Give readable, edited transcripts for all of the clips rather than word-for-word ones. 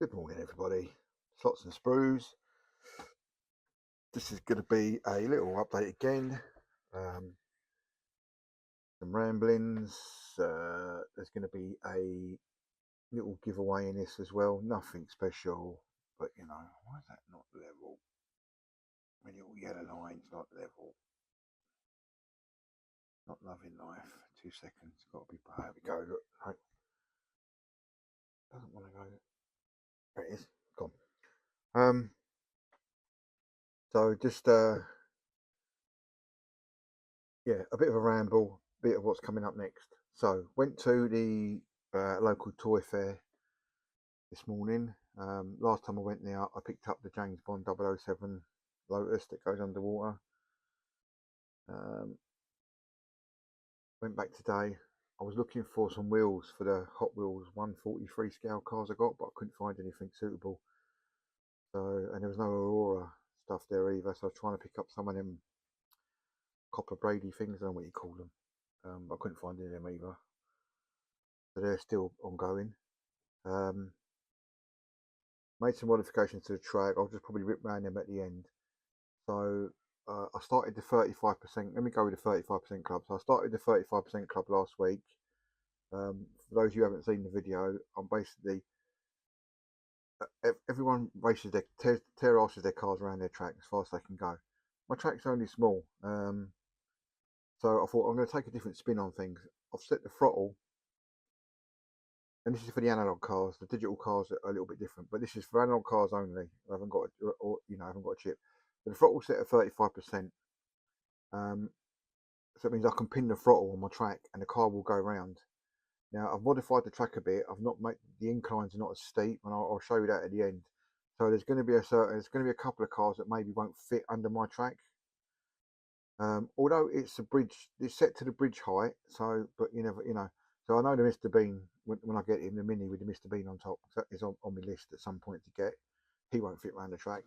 Good morning, everybody. Slots and sprues. This is going to be a little update again. Some ramblings. There's going to be a little giveaway in this as well. Nothing special, but you know, why is that not level? My little yellow line's not level. Not loving life. 2 seconds. Got to be. There we go. Look, right. Doesn't want to go. There it is. Gone. So just yeah, a bit of a ramble, bit of what's coming up next. So went to the local toy fair this morning. Last time I went there, I picked up the James Bond 007 Lotus that goes underwater. Went back today. I was looking for some wheels for the Hot Wheels 143 scale cars I got, but I couldn't find anything suitable. So, and there was no Aurora stuff there either, so I was trying to pick up some of them copper Brady things, I don't know what you call them. I couldn't find any of them either. So they're still ongoing. Made some modifications to the track. I'll just probably rip round them at the end. So I started the 35%. Let me go with the 35% club. So I started the 35% club last week. For those of you who haven't seen the video, I'm basically everyone races their tear asses their cars around their track as fast as they can go. My track's only small, so I thought I'm going to take a different spin on things. I've set the throttle, and this is for the analog cars. The digital cars are a little bit different, but this is for analog cars only. I haven't got I haven't got a chip. But the throttle set at 35%. So it means I can pin the throttle on my track, and the car will go round. Now I've modified the track a bit. I've not made the inclines are not as steep, and I'll show you that at the end. So there's going to be a couple of cars that maybe won't fit under my track. Although it's set to the bridge height. So, but you know. So I know the Mr. Bean, when I get him, the Mini with the Mr. Bean on top, that is on my list at some point to get. He won't fit around the track.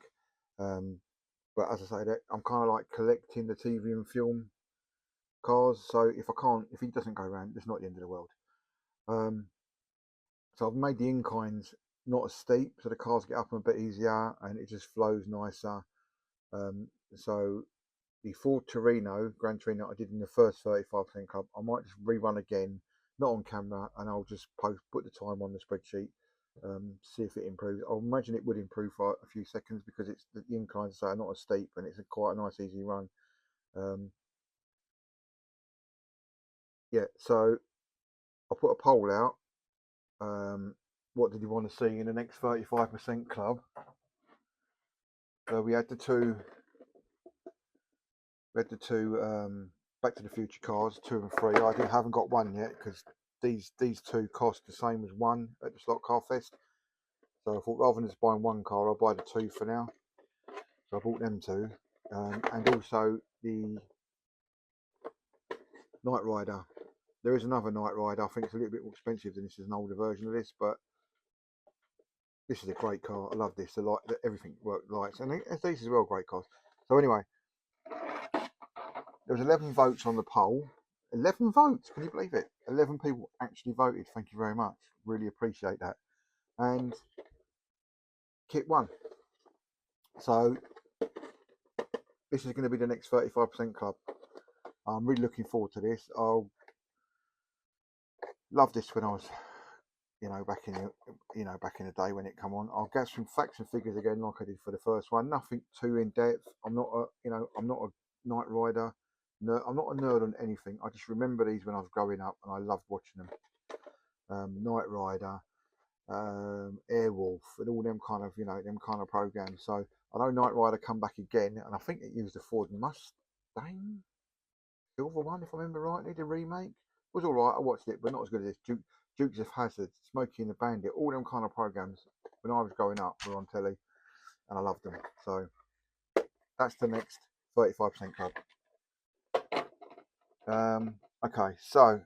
But as I say, that I'm kind of like collecting the TV and film cars. So if he doesn't go around, it's not the end of the world. So I've made the inclines not as steep, so the cars get up a bit easier and it just flows nicer. So the Ford Torino, Gran Torino, I did in the first 35% club. I might just rerun again, not on camera, and I'll just put the time on the spreadsheet, see if it improves. I imagine it would improve for a few seconds because it's the inclines are not as steep and it's quite a nice easy run. Yeah, so I put a poll out. What did you want to see in the next 35% club? So we had the two Back to the Future cars, 2 and 3. I haven't got one yet because these two cost the same as one at the Slot Car Fest. So I thought rather than just buying one car, I'll buy the 2 for now. So I bought them 2, and also the Knight Rider. There is another Knight Rider. I think it's a little bit more expensive than this. Is an older version of this, but this is a great car. I love this. The light, everything works lights, and these as well, great cars. So anyway, there was 11 votes on the poll. 11 votes, can you believe it? 11 people actually voted. Thank you very much. Really appreciate that. And Kit won. So this is going to be the next 35% club. I'm really looking forward to this. I'll love this when I was, back in the day when it come on. I'll get some facts and figures again, like I did for the first one. Nothing too in depth. I'm not a Knight Rider. No, I'm not a nerd on anything. I just remember these when I was growing up, and I loved watching them. Knight Rider, Airwolf, and all them kind of programs. So I know Knight Rider come back again, and I think it used the Ford Mustang silver one, if I remember rightly. The remake was all right. I watched it, but not as good as this. Dukes of Hazzard, Smokey and the Bandit, all them kind of programs when I was growing up were on telly, and I loved them. So that's the next 35% club. Okay, so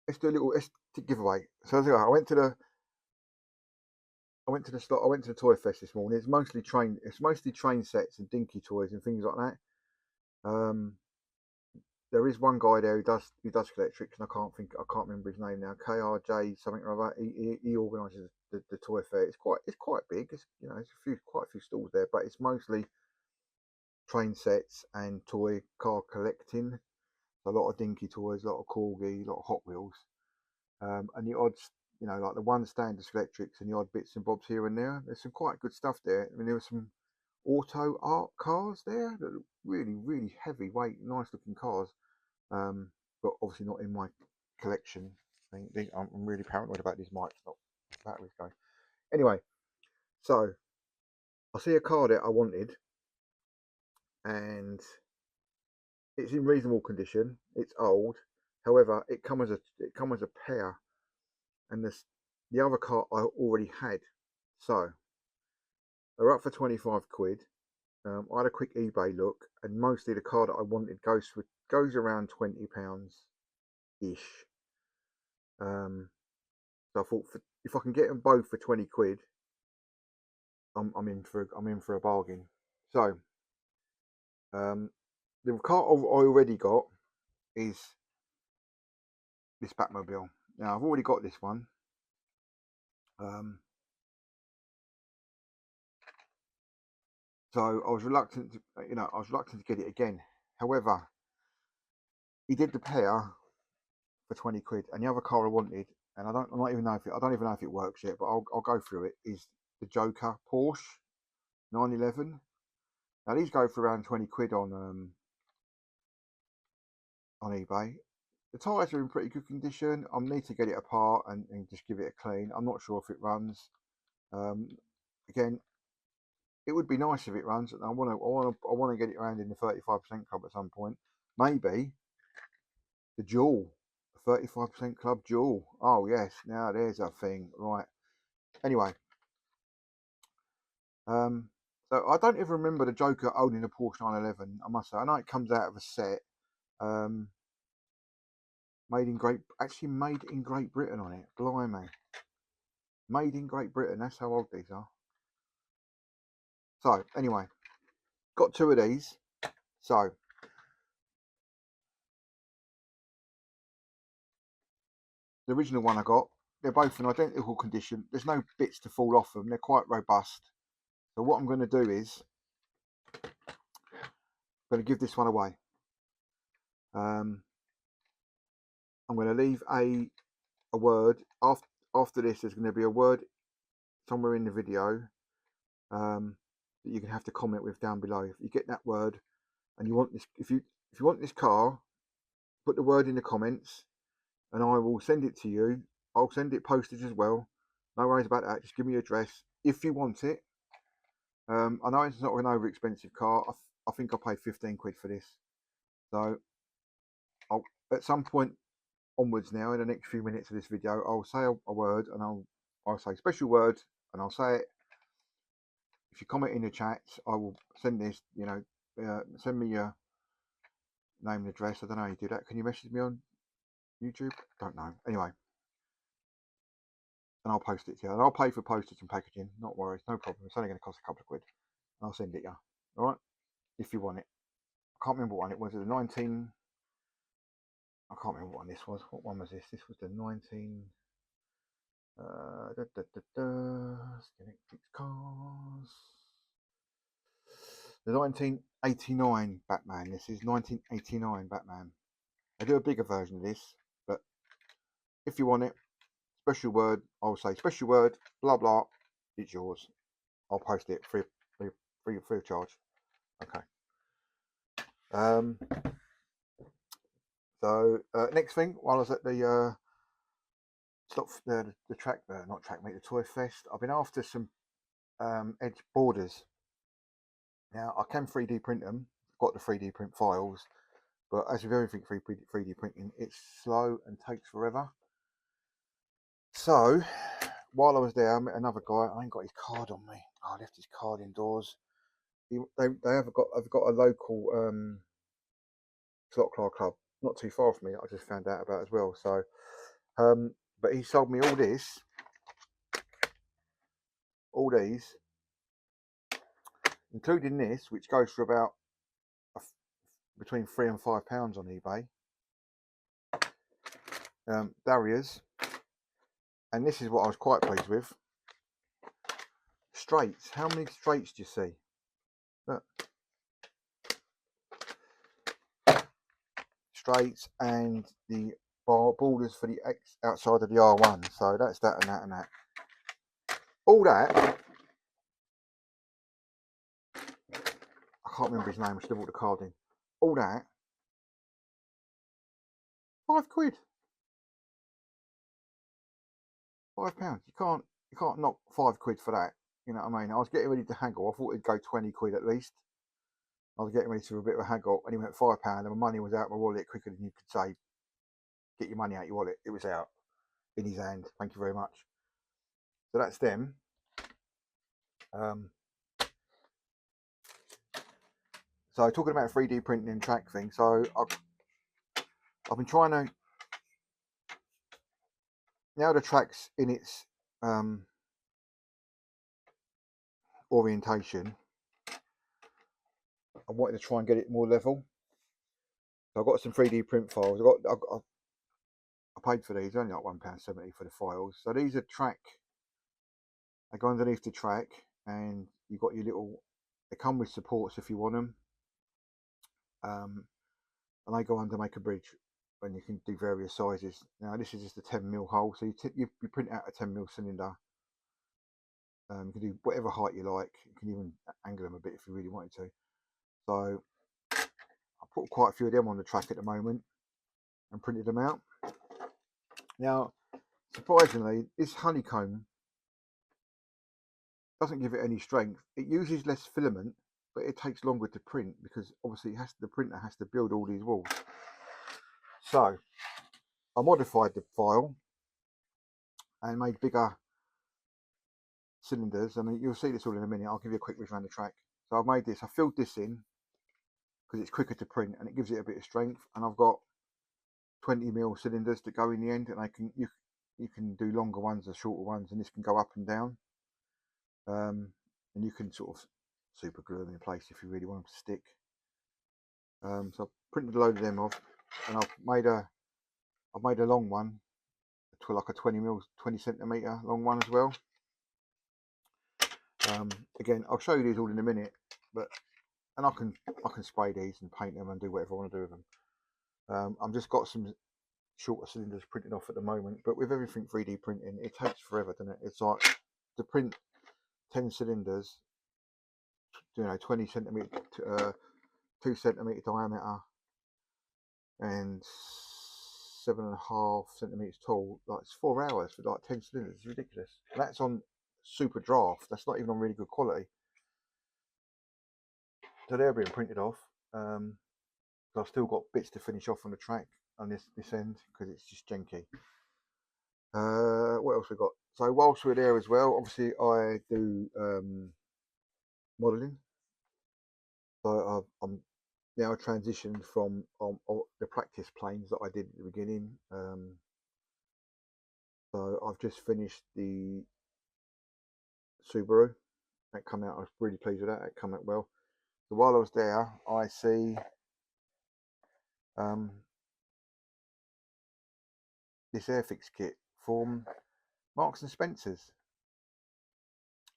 let's do a little giveaway. So I went to the toy fest this morning. It's mostly train sets and dinky toys and things like that. there is one guy there who does electrics, and I can't remember his name now. KRJ something or other. He organises the toy fair. It's quite big. It's, you know, it's quite a few stalls there, but it's mostly train sets and toy car collecting. A lot of dinky toys, a lot of corgi, a lot of Hot Wheels, and the odds, you know, like the one standard electrics and the odd bits and bobs here and there. There's some quite good stuff there. I mean, there were some auto art cars there that are really heavyweight, nice looking cars, but obviously not in my collection. I'm really paranoid about these mics, not batteries going. Anyway, so I see a car that I wanted, and it's in reasonable condition. It's old, however, it comes as a pair, and the other car I already had. So they're up for 25 quid. I had a quick eBay look, and mostly the car that I wanted goes around £20 ish. So I thought, if I can get them both for 20 quid, I'm in for a bargain. So the car I already got is this Batmobile. Now I've already got this one. So I was reluctant to get it again. However, he did the pair for 20 quid, and the other car I wanted, and I don't even know if it works yet, but I'll go through it, is the Joker Porsche 911. Now these go for around 20 quid on eBay. The tyres are in pretty good condition. I need to get it apart and just give it a clean. I'm not sure if it runs. Again, it would be nice if it runs. I want to get it around in the 35% club at some point. Maybe the Dual, 35% club Dual. Oh yes, now there's a thing, right? Anyway, so I don't even remember the Joker owning a Porsche 911. I must say, I know it comes out of a set. Made in Great Britain on it. Blimey. Made in Great Britain. That's how old these are. So anyway, got two of these. So the original one I got, they're both in identical condition. There's no bits to fall off them. They're quite robust. So what I'm going to do is I'm going to give this one away. I'm going to leave a word after this. There's going to be a word somewhere in the video that you're going to have to comment with down below. If you get that word and you want this, if you want this car, put the word in the comments, and I will send it to you. I'll send it postage as well. No worries about that. Just give me your address if you want it. I know it's not an over expensive car. I think I paid 15 quid for this. So I'll, at some point onwards now, in the next few minutes of this video, I'll say a word, and I'll say special word, and I'll say it. If you comment in the chat, I will send this. You know, send me your name and address. I don't know how you do that. Can you message me on YouTube? Don't know. Anyway, and I'll post it to you. And I'll pay for postage and packaging. Not worries, no problem. It's only going to cost a couple of quid. And I'll send it you. All right, if you want it. I can't remember what one it was. It was the 19. I can't remember what one this was. What one was this? This was the 19. Scalextric cars. The 1989 Batman. This is 1989 Batman. I do a bigger version of this, but if you want it, special word, I'll say special word, blah blah, it's yours. I'll post it free of charge. Okay. So next thing, while I was at the the Toy Fest, I've been after some edge borders. Now I can 3D print them. I've got the 3D print files, but as with everything 3D printing, it's slow and takes forever. So while I was there, I met another guy. I ain't got his card on me. I left his card indoors. They have got a local slotcar club not too far from me. I just found out about as well. So, but he sold me all these, including this, which goes for about between £3 and £5 on eBay. Darriers, and this is what I was quite pleased with. Straights. How many straights do you see? Look. Straights and the borders for the X outside of the R1. So that's that and that and that. All that, I can't remember his name, I should have brought the card in. All that, £5. £5. You can't knock £5 for that. You know what I mean? I was getting ready to haggle. I thought it'd go £20 at least. I was getting ready to do a bit of a haggle, and he went £5, and my money was out of my wallet quicker than you could say, get your money out your wallet. It was out in his hand. Thank you very much. So that's them. So talking about 3D printing and track thing. So I've been trying to, now the track's in its orientation, I wanted to try and get it more level. So I've got some 3D print files. I paid for these, only like £1.70 for the files. So these are track, they go underneath the track, and you've got your little, they come with supports if you want them. And they go under, make a bridge, and you can do various sizes. Now this is just a 10mm hole, so you print out a 10mm cylinder. You can do whatever height you like. You can even angle them a bit if you really wanted to. So I put quite a few of them on the track at the moment and printed them out. Now, surprisingly, this honeycomb doesn't give it any strength. It uses less filament, but it takes longer to print because obviously the printer has to build all these walls. So I modified the file and made bigger cylinders. I mean, you'll see this all in a minute. I'll give you a quick whiz around the track. So I've made this. I filled this in because it's quicker to print and it gives it a bit of strength. And I've got 20mm cylinders that go in the end, and you can do longer ones or shorter ones, and this can go up and down. And you can sort of super glue them in place if you really want them to stick. So I've printed a load of them off, and I've made a long one, like a 20cm long one as well. Again, I'll show you these all in a minute, and I can spray these and paint them and do whatever I want to do with them. I've just got some shorter cylinders printed off at the moment, but with everything 3D printing, it takes forever, doesn't it? It's like to print 10 cylinders, 20cm, 2cm diameter, and 7.5cm tall. Like it's 4 hours for like 10 cylinders. It's ridiculous. And that's on super draft. That's not even on really good quality. So they're being printed off. I've still got bits to finish off on the track on this end because it's just janky. What else we got? So whilst we're there as well, obviously I do modelling. So I'm now transitioned from the practice planes that I did at the beginning. So I've just finished the Subaru. That come out. I was really pleased with that. It came out well. So while I was there, I see this Airfix kit from Marks and Spencer's.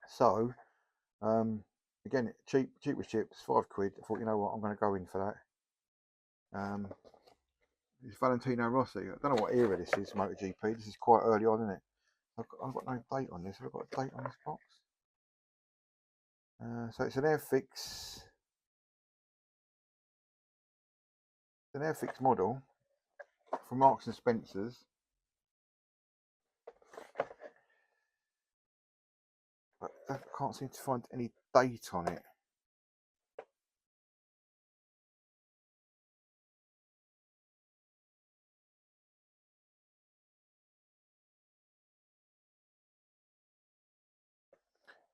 So again, cheap as chips, £5. I thought, you know what, I'm going to go in for that. It's Valentino Rossi. I don't know what era this is, MotoGP. This is quite early on, isn't it? I've got no date on this. Have I got a date on this box? So it's an Airfix. It's an Airfix model from Marks and Spencer's. But I can't seem to find any date on it.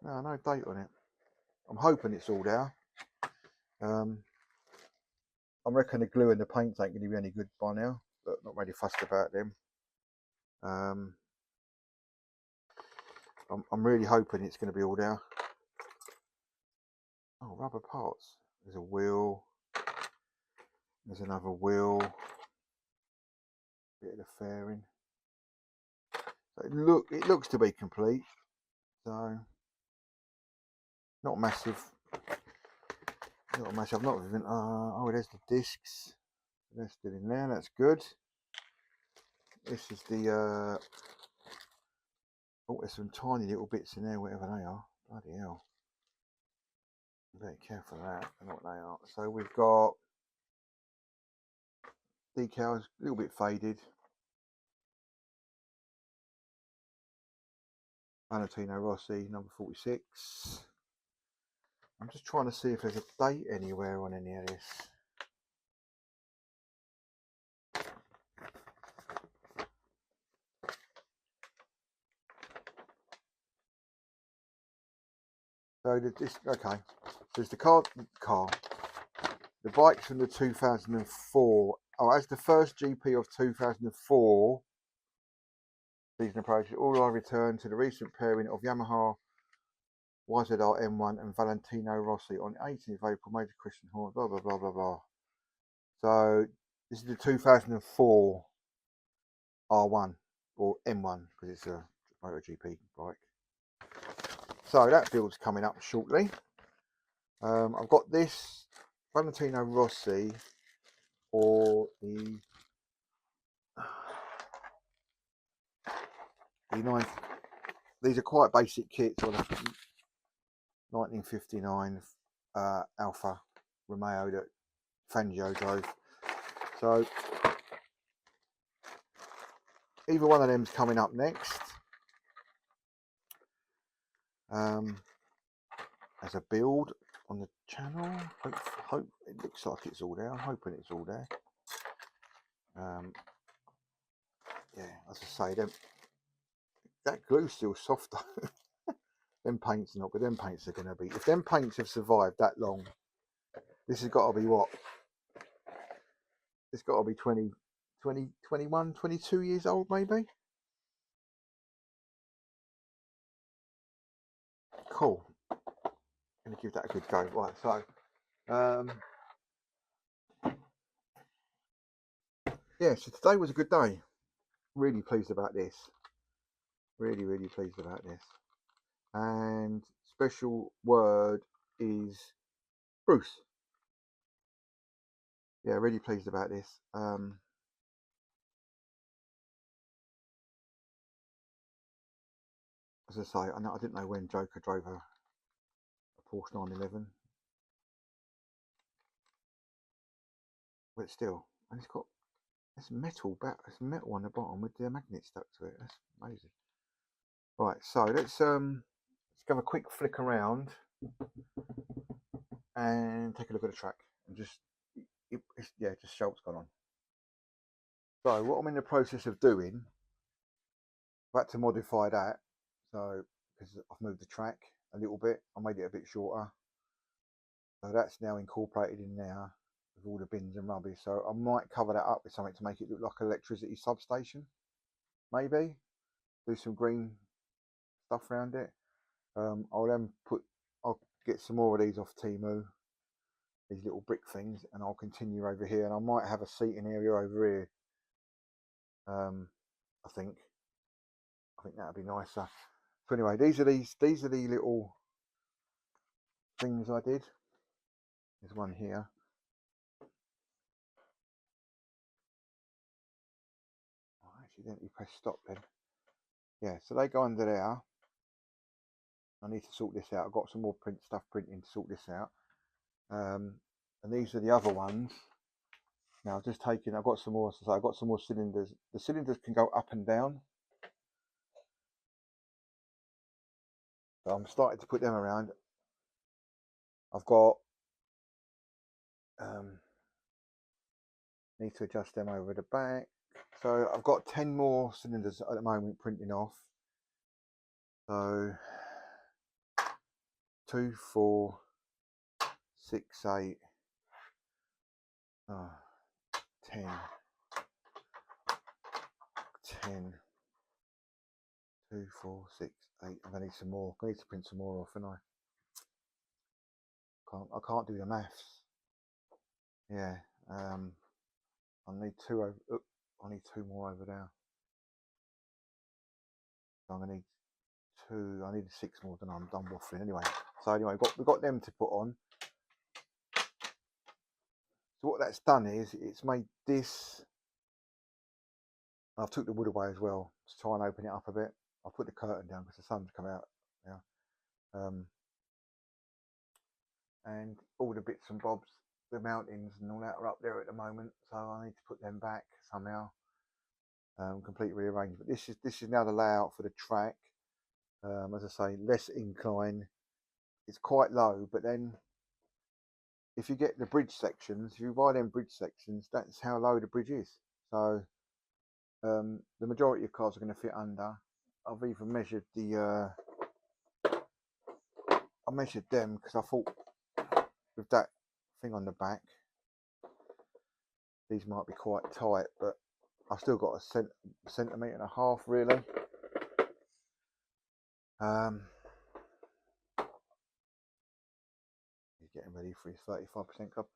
No date on it. I'm hoping it's all there. I reckon the glue and the paint ain't going to be any good by now, but not really fussed about them. I'm really hoping it's going to be all there. Oh, rubber parts. There's a wheel. There's another wheel, bit of the fairing. So it looks to be complete. So not massive. Not massive. Not even. Oh, there's the discs. That's still in there. That's good. This is the. Oh, there's some tiny little bits in there, whatever they are. Bloody hell. I'm very careful of that. I know what they are. So we've got decals, a little bit faded. Valentino Rossi, number 46. I'm just trying to see if there's a date anywhere on any of this. So okay. There's the car. The bike's from the 2004. Oh, as the first GP of 2004 season approaches, all I return to the recent pairing of Yamaha YZR M1 and Valentino Rossi on 18th of April, Major Christian Horner, blah blah blah blah blah. So this is the 2004 R1 or M1 because it's a MotoGP bike. So that build's coming up shortly. I've got this Valentino Rossi or the 9. These are quite basic kits on a 1959 Alfa Romeo that Fangio drove. So either one of them's coming up next. As a build on the channel. Hope it looks like it's all there. I'm hoping it's all there. Yeah, as I say, that glue's still soft though. Them paints not, but them paints are going to be. If them paints have survived that long, this has got to be what? It's got to be 20, 21, 22 years old maybe. Cool. Going to give that a good go. Right, so yeah, so today was a good day. Really pleased about this. Really pleased about this. And special word is Bruce. Yeah, really pleased about this. As I say, I didn't know when Joker drove a Porsche 911, but still, and it's got this metal on the bottom with the magnet stuck to it. That's amazing. Right, so let's have a quick flick around and take a look at the track and just show what's gone on. So what I'm in the process of doing, I've had to modify that. So because I've moved the track a little bit, I made it a bit shorter. So that's now incorporated in there with all the bins and rubbish. So I might cover that up with something to make it look like an electricity substation. Maybe do some green stuff around it. I'll get some more of these off Temu, these little brick things, and I'll continue over here. And I might have a seating area over here. I think that'd be nicer. So anyway, these are the little things I did. There's one here. Oh, I accidentally press stop then. Yeah, so they go under there. I need to sort this out. I've got some more printing to sort this out. And these are the other ones. Now I've just taken. I've got some more. So I've got some more cylinders. The cylinders can go up and down. So I'm starting to put them around. I've got. Need to adjust them over the back. So I've got 10 more cylinders at the moment printing off. So 2, 4, 6, 8, 10, 10, 2, 4, 6, 8. I'm gonna need some more. I need to print some more off, and I can't do the maths. Yeah, I need two over. I need two more over there. So I'm gonna need two. I need six more than I'm done waffling anyway. So anyway, we've got them to put on. So what that's done is it's made this. I've took the wood away as well to try and open it up a bit. I'll put the curtain down because the sun's come out now. And all the bits and bobs, the mountings and all that are up there at the moment. So I need to put them back somehow. Complete rearrangement. This is now the layout for the track. As I say, less incline. It's quite low, but then if you get the bridge sections, if you buy them bridge sections, that's how low the bridge is. So the majority of cars are going to fit under. I've even measured the I measured them because I thought with that thing on the back these might be quite tight, but I've still got a centimetre and a half really. He's getting ready for his 35% club.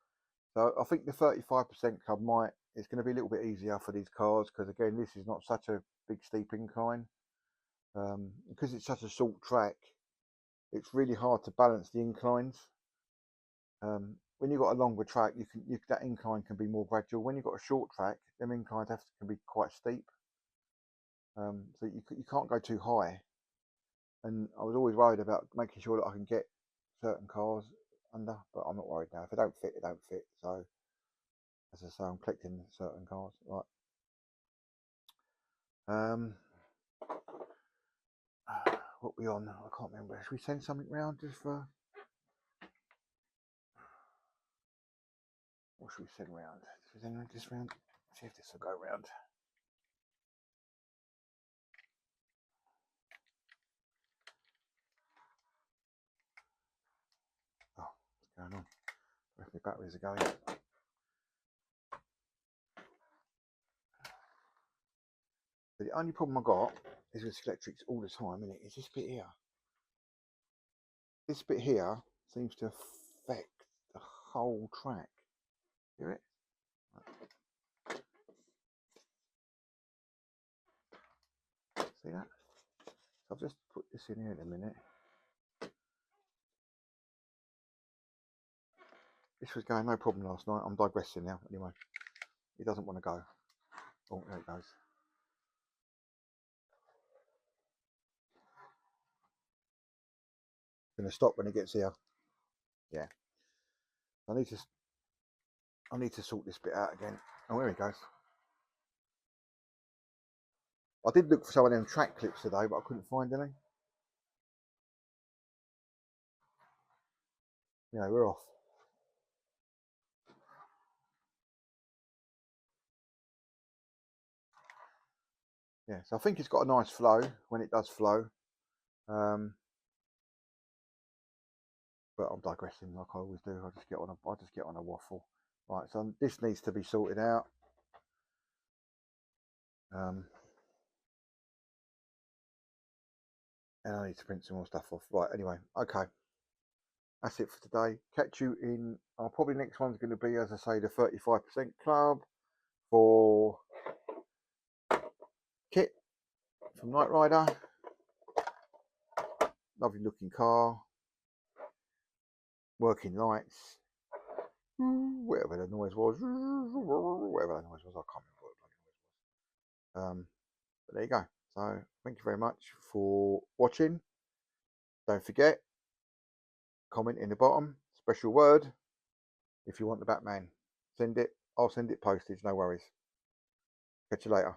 So I think the 35% club it's going to be a little bit easier for these cars because again this is not such a big steep incline. Because it's such a short track, it's really hard to balance the inclines. When you've got a longer track, that incline can be more gradual. When you've got a short track, them inclines can be quite steep. So you can't go too high. And I was always worried about making sure that I can get certain cars under, but I'm not worried now. If they don't fit, they don't fit. So as I say, I'm collecting certain cars. Right. What we on? I can't remember. Should we send something round just for? What should we send round? Should we send this round? See if this will go round. Oh, what's going on? Where my batteries are going. But the only problem I got is with scalextrics all the time, isn't it? Is this bit here. This bit here seems to affect the whole track. Hear it? See that? So I've just put this in here in a minute. This was going no problem last night. I'm digressing now. Anyway, he doesn't want to go. Oh, there it goes. Going to stop when it gets here. Yeah. I need to sort this bit out again. Oh, there he goes. I did look for some of them track clips today, but I couldn't find any. Yeah, we're off. Yeah, so I think it's got a nice flow when it does flow. But I'm digressing like I always do. I just get on a waffle. Right, so this needs to be sorted out. And I need to print some more stuff off. Right, anyway, okay. That's it for today. Catch you in, probably next one's going to be, as I say, the 35% club for Kit from Knight Rider. Lovely looking car. Working lights. Whatever the noise was. Whatever that noise was, I can't remember what the noise was. But there you go. So thank you very much for watching. Don't forget, comment in the bottom, special word if you want the Batman. Send it. I'll send it postage, no worries. Catch you later.